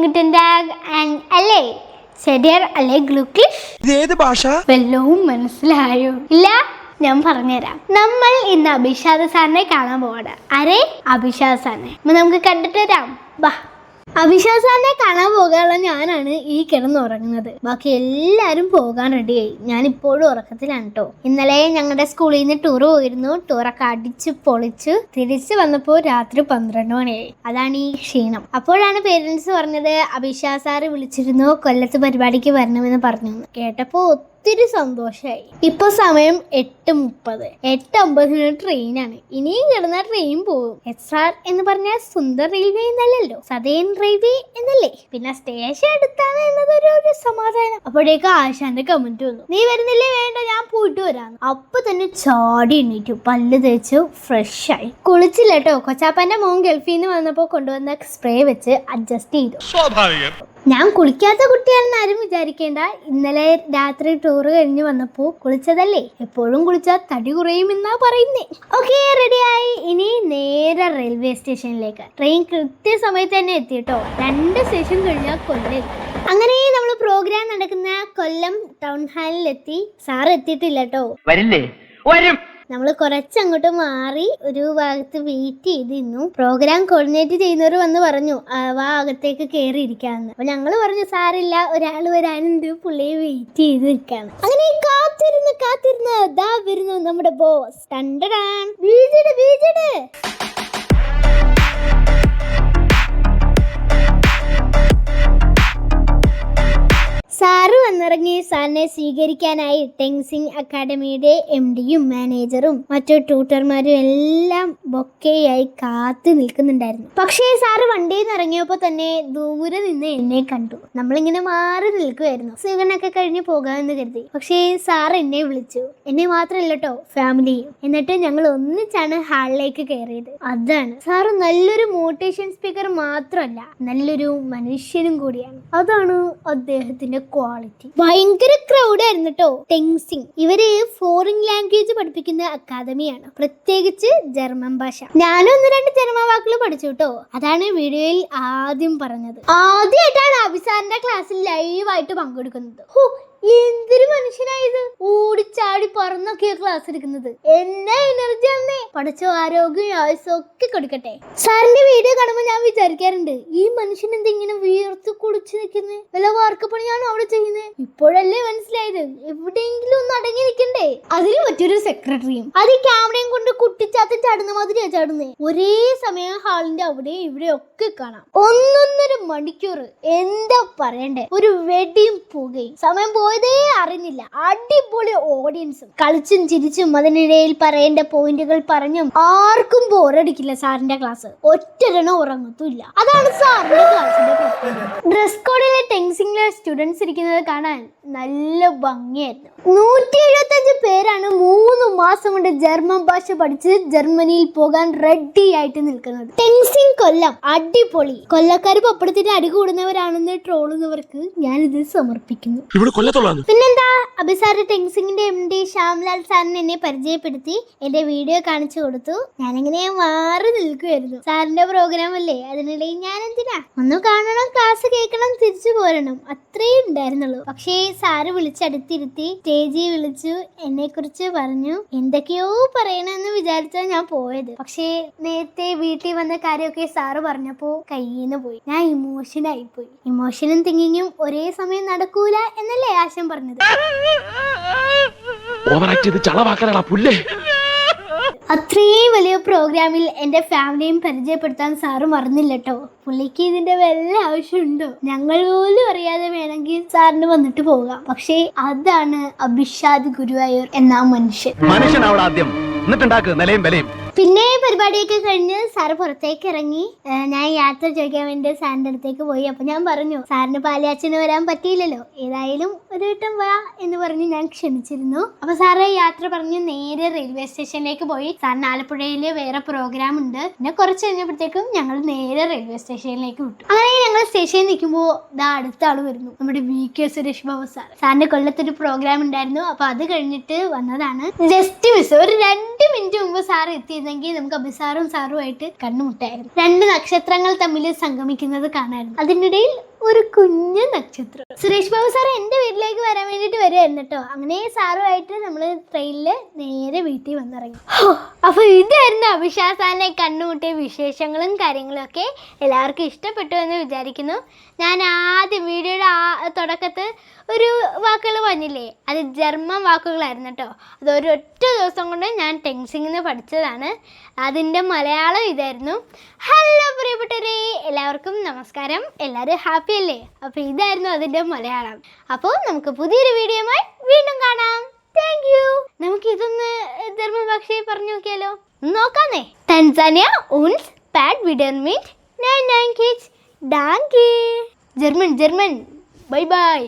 guten Tag and അല്ലേ ശരിയർ അല്ലെ ഗ്ലൂക്കിഷ് ഏത് ഭാഷ വല്ലവും മനസ്സിലായോ? ഇല്ല, ഞാൻ പറഞ്ഞുതരാം. നമ്മൾ ഇന്ന് അഭിഷാദ് സാറിനെ കാണാൻ പോവാണ്. ആരെ? അഭിഷാദ് സാറിനെ. നമുക്ക് കണ്ടിട്ട് വരാം. ബാ. അഭിഷാദ് സാറിനെ കാണാൻ പോകാനുള്ള ഞാനാണ് ഈ കിടന്നുറങ്ങുന്നത്. ബാക്കി എല്ലാരും പോകാൻ റെഡിയായി. ഞാൻ ഇപ്പോഴും ഉറക്കത്തിലാണ് കേട്ടോ. ഇന്നലെ ഞങ്ങളുടെ സ്കൂളിൽ നിന്ന് ടൂർ പോയിരുന്നു. ടൂറൊക്കെ അടിച്ച് പൊളിച്ച് തിരിച്ചു വന്നപ്പോൾ രാത്രി 12 മണിയായി. അതാണ് ഈ ക്ഷീണം. അപ്പോഴാണ് പേരൻസ് പറഞ്ഞത് അഭിഷാദ് സാറ് വിളിച്ചിരുന്നു, കൊല്ലത്ത് പരിപാടിക്ക് വരണമെന്ന് പറഞ്ഞു. കേട്ടപ്പോ ഒത്തിരി സന്തോഷമായി. ഇപ്പൊ സമയം 8:30. 8:50 ട്രെയിനാണ്. ഇനിയും കിടന്ന ട്രെയിൻ പോകും. SR എന്ന് പറഞ്ഞാൽ സുന്ദർ റെയിൽവേ എന്നല്ലല്ലോ, സദേൺ റെയിൽവേ എന്നല്ലേ. പിന്നെ സ്റ്റേഷൻ അടുത്താണ് എന്നത് ഒരു സമാധാനം. അപ്പോഴേക്കും ആശാന്റെ കമന്റ് വന്നു, നീ വരുന്നില്ലേ? വേണ്ട, ഞാൻ പോയിട്ട് വരാന്ന്. അപ്പൊ തന്നെ ചാടി എണീറ്റു, പല്ല് തേച്ചു ഫ്രഷ് ആയി. കുളിച്ചില്ല കേട്ടോ. കൊച്ചാപ്പന്റെ മോൻ ഗൾഫിൽ നിന്ന് വന്നപ്പോ കൊണ്ടുവന്ന സ്പ്രേ വെച്ച് അഡ്ജസ്റ്റ് ചെയ്തു. ഞാൻ കുളിക്കാത്ത കുട്ടിയാണെന്ന് ആരും വിചാരിക്കേണ്ട. ഇന്നലെ രാത്രി ടൂർ കഴിഞ്ഞ് വന്നപ്പോ കുളിച്ചതല്ലേ. എപ്പോഴും കുളിച്ചാൽ തടി കുറയുമെന്നാ പറയുന്നേ. ഓക്കെ, റെഡിയായി. ഇനി നേരെ റെയിൽവേ സ്റ്റേഷനിലേക്ക്. ട്രെയിൻ കൃത്യസമയത്ത് തന്നെ എത്തിട്ടോ. 2 സ്റ്റേഷൻ കഴിഞ്ഞാൽ കൊല്ലം. അങ്ങനെ നമ്മൾ പ്രോഗ്രാം നടക്കുന്ന കൊല്ലം ടൗൺ ഹാളിലെത്തി. സാർ എത്തിയിട്ടില്ല കേട്ടോ. വരില്ലേ? വരും. നമ്മൾ കുറച്ചങ്ങോട്ട് മാറി ഒരു ഭാഗത്ത് വെയിറ്റ് ചെയ്തിരുന്നു. പ്രോഗ്രാം കോർഡിനേറ്റ് ചെയ്യുന്നവർ വന്ന് പറഞ്ഞു അകത്തേക്ക് കയറി ഇരിക്കാന്ന്. അപ്പൊ ഞങ്ങൾ പറഞ്ഞു സാറില്ല, ഒരാൾ വരാനുണ്ട്, പുള്ളിയെ വെയിറ്റ് ചെയ്ത് നിൽക്കാണ്. അങ്ങനെ കാത്തിരുന്ന് ദാ വരുന്നു നമ്മുടെ ബോസ്. വീജിട്. സാറ് വന്നിറങ്ങി. സാറിനെ സ്വീകരിക്കാനായി ടെങ്സിംഗ് അക്കാഡമിയുടെ MDയും മാനേജറും മറ്റു ട്യൂട്ടർമാരും എല്ലാം ബൊക്കെയായി കാത്തു നിൽക്കുന്നുണ്ടായിരുന്നു. പക്ഷേ സാറ് വണ്ടിയിൽ നിന്ന് ഇറങ്ങിയപ്പോ തന്നെ ദൂരെ നിന്ന് എന്നെ കണ്ടു. നമ്മളിങ്ങനെ മാറി നിൽക്കുമായിരുന്നു. സ്വീകരണമൊക്കെ കഴിഞ്ഞ് പോകാമെന്ന് കരുതി. പക്ഷേ സാർ എന്നെ വിളിച്ചു. എന്നെ മാത്രമല്ല കേട്ടോ, ഫാമിലിയും. എന്നിട്ട് ഞങ്ങൾ ഒന്നിച്ചാണ് ഹാളിലേക്ക് കയറിയത്. അതാണ് സാറ് നല്ലൊരു മോട്ടിവേഷൻ സ്പീക്കർ മാത്രമല്ല, നല്ലൊരു മനുഷ്യനും കൂടിയാണ്. അതാണ് അദ്ദേഹത്തിന്റെ ക്വാളിറ്റി. ഭയങ്കര ക്രൗഡ് ആയിരുന്നു കേട്ടോ ടെങ്സിംഗ്. ഇവര് ഫോറിൻ ലാംഗ്വേജ് പഠിപ്പിക്കുന്ന അക്കാദമിയാണ്, പ്രത്യേകിച്ച് ജർമ്മൻ ഭാഷ. ഞാനും 1-2 ജർമ്മൻ വാക്കുകൾ പഠിച്ചു കേട്ടോ. അതാണ് വീഡിയോയിൽ ആദ്യം പറഞ്ഞത്. ആദ്യമായിട്ടാണ് അഭിസാറിന്റെ ക്ലാസ്സിൽ ലൈവായിട്ട് പങ്കെടുക്കുന്നത്. എന്തൊരു മനുഷ്യനായത്! ഓടിച്ചാടി പറന്നൊക്കെയാ ക്ലാസ് എടുക്കുന്നത്. എന്നാ എനർജി ആണേ. പഠിച്ച ആരോഗ്യം ആയുസ്സും ഒക്കെ കൊടുക്കട്ടെ. സാറിന്റെ വീഡിയോ കാണുമ്പോൾ ഞാൻ വിചാരിക്കാറുണ്ട്, ഈ മനുഷ്യൻ എന്തെങ്കിലും വീർത്ത് കുടിച്ചു നിൽക്കുന്നത്, വല്ല വാർക്കപ്പണിയാണോ അവിടെ ചെയ്യുന്നത്? ഇപ്പോഴല്ലേ മനസ്സിലായത്, എവിടെയെങ്കിലും ഒന്ന് അടങ്ങി നിൽക്കണ്ടേ. അതിന് പറ്റിയൊരു സെക്രട്ടറിയും. അത് ഈ ക്യാമറയും കൊണ്ട് കുട്ടിച്ചാത്ത ചാടുന്ന മാതിരിയാ ചാടുന്നേ. ഒരേ സമയം ഹാളിന്റെ അവിടെ ഇവിടെ ഒക്കെ കാണാം. 1.5 മണിക്കൂർ. എന്താ പറയണ്ടേ, ഒരു വെടിയും പുകയും. സമയം പോയതേ അറിഞ്ഞില്ല. അടിപൊളി ഓഡിയൻസും കളിച്ചും ചിരിച്ചും അതിനിടയിൽ പറയേണ്ട പോയിന്റുകൾ പറഞ്ഞും ആർക്കും ബോറടിക്കില്ല. സാറിന്റെ ക്ലാസ് ഒറ്റൊരെണ്ണം ഉറങ്ങത്തുമില്ല. അതാണ് സാറിന്റെ ക്ലാസിന്റെ പ്രത്യേകത. ഡ്രസ് കോഡിലെ ടെങ്സിംഗിലെ സ്റ്റുഡൻസ് ഇരിക്കുന്നത് കാണാൻ നല്ല ഭംഗിയായിരുന്നു. 175 പേരാണ് 3 മാസം കൊണ്ട് ജർമ്മൻ ഭാഷ പഠിച്ച് ജർമ്മനിയിൽ പോകാൻ റെഡി ആയിട്ട് നിൽക്കുന്നത്. ടെങ്സിംഗ് കൊല്ലം അടിപൊളി. കൊല്ലക്കാർ പപ്പടത്തിന് അടി കൂടുന്നവരാണെന്ന് ട്രോളുന്നവർക്ക് ഞാനിത് സമർപ്പിക്കുന്നു. പിന്നെന്താ, അഭിസാറ് ടെങ്സിംഗിന്റെ MD ശ്യാംലാൽ സാറിന് എന്നെ പരിചയപ്പെടുത്തി എന്റെ വീഡിയോ കാണിച്ചു കൊടുത്തു. ഞാനിങ്ങനെ മാറി നിൽക്കുമായിരുന്നു. സാറിന്റെ പ്രോഗ്രാം അല്ലേ, അതിനിടയിൽ ഞാൻ എന്തിനാ, ഒന്ന് കാണണം, ക്ലാസ് കേൾക്കണം, തിരിച്ചു പോരണം, അത്രേ ഉണ്ടായിരുന്നുള്ളൂ. പക്ഷേ സാറ് വിളിച്ചടുത്തിരുത്തി സ്റ്റേജിൽ വിളിച്ചു, എന്നെ കുറിച്ച് പറഞ്ഞു. എന്തൊക്കെയോ പറയണമെന്ന് വിചാരിച്ചാ ഞാൻ പോയത്. പക്ഷേ നേരത്തെ വീട്ടിൽ വന്ന കാര്യമൊക്കെ സാറ് പറഞ്ഞപ്പോ കയ്യിന്ന് പോയി. ഞാൻ ഇമോഷനായി പോയി. ഇമോഷനും തിങ്കിങ്ങും ഒരേ സമയം നടക്കൂല എന്നല്ലേ ആശം പറഞ്ഞത്. അത്രയും വലിയ പ്രോഗ്രാമിൽ എന്റെ ഫാമിലിയും പരിചയപ്പെടുത്താൻ സാറ് മറന്നില്ല കേട്ടോ. പുള്ളിക്ക് ഇതിന്റെ വല്ല ആവശ്യമുണ്ടോ? ഞങ്ങൾ പോലും അറിയാതെ വേണമെങ്കിൽ സാറിന് വന്നിട്ട് പോകാം. പക്ഷേ അതാണ് അഭിഷാദ് ഗുരുവായൂർ എന്ന മനുഷ്യൻ. പിന്നെ പരിപാടിയൊക്കെ കഴിഞ്ഞ് സാറ് പുറത്തേക്ക് ഇറങ്ങി. ഞാൻ യാത്ര ചോദിക്കാൻ വേണ്ടി സാറിന്റെ അടുത്തേക്ക് പോയി. അപ്പൊ ഞാൻ പറഞ്ഞു, സാറിന് പാലാച്ചിന് വരാൻ പറ്റിയില്ലല്ലോ, ഏതായാലും ഒരു വട്ടം വാ എന്ന് പറഞ്ഞ് ഞാൻ ക്ഷണിച്ചിരുന്നു. അപ്പൊ സാറ് യാത്ര പറഞ്ഞ് നേരെ റെയിൽവേ സ്റ്റേഷനിലേക്ക് പോയി. സാറിന് ആലപ്പുഴയില് വേറെ പ്രോഗ്രാം ഉണ്ട്. പിന്നെ കുറച്ച് കഴിഞ്ഞപ്പോഴത്തേക്കും ഞങ്ങൾ നേരെ റെയിൽവേ സ്റ്റേഷനിലേക്ക് വിട്ടു. അങ്ങനെ ഞങ്ങൾ സ്റ്റേഷനിൽ നിൽക്കുമ്പോ അടുത്ത ആള് വരുന്നു, നമ്മുടെ VK സുരേഷ് ബാബു സാർ. സാറിന്റെ കൊല്ലത്തൊരു പ്രോഗ്രാം ഉണ്ടായിരുന്നു. അപ്പൊ അത് കഴിഞ്ഞിട്ട് വന്നതാണ്. ജസ്റ്റ് മിസ്, ഒരു 2 മിനിറ്റ് മുമ്പ് സാർ എത്തിയത് ഉണ്ടായിരുന്നെങ്കിൽ നമുക്ക് അഭിസാറും സാറുമായിട്ട് കണ്ണുമുട്ടായിരുന്നു. 2 നക്ഷത്രങ്ങൾ തമ്മിൽ സംഗമിക്കുന്നത് കാണായിരുന്നു. അതിനിടയിൽ ഒരു കുഞ്ഞു നക്ഷത്രം. സുരേഷ് ബാബു സാർ എൻ്റെ വീട്ടിലേക്ക് വരാൻ വേണ്ടിയിട്ട് വരുമായിരുന്നു കേട്ടോ. അങ്ങനെ സാറുമായിട്ട് നമ്മൾ ട്രെയിനിൽ നേരെ വീട്ടിൽ വന്നിറങ്ങി. അപ്പോൾ ഇതായിരുന്നു അഭിഷാസാനെ കണ്ണുമുട്ടിയ വിശേഷങ്ങളും കാര്യങ്ങളും ഒക്കെ. എല്ലാവർക്കും ഇഷ്ടപ്പെട്ടു എന്ന് വിചാരിക്കുന്നു. ഞാൻ ആദ്യം വീഡിയോയുടെ തുടക്കത്ത് ഒരു വാക്കുകൾ പറഞ്ഞില്ലേ, അത് ജർമ്മൻ വാക്കുകളായിരുന്നു കേട്ടോ. അത് ഒരൊറ്റ ദിവസം കൊണ്ട് ഞാൻ ടെങ്സിങ്ങിന് പഠിച്ചതാണ്. അതിൻ്റെ മലയാളം ഇതായിരുന്നു. ഹലോ പ്രിയപ്പെട്ടവരെ, എല്ലാവർക്കും നമസ്കാരം. എല്ലാവരും ഹാപ്പി അല്ലേ? അപ്പോൾ ഇതായിരുന്നു അതിൻ്റെ മലയാളം. അപ്പോൾ നമുക്ക് പുതിയൊരു വീഡിയോയുമായി വീണ്ടും കാണാം. Thank you. നമുക്ക് ഇതൊന്ന് ജർമ്മൻ ഭാഷയിൽ പറഞ്ഞു നോക്കിയാലോ? നോക്കാന്നേ. തൻസാനിയ uns bald wieder mit. Nein, nein, Kids. Danke. German bye by.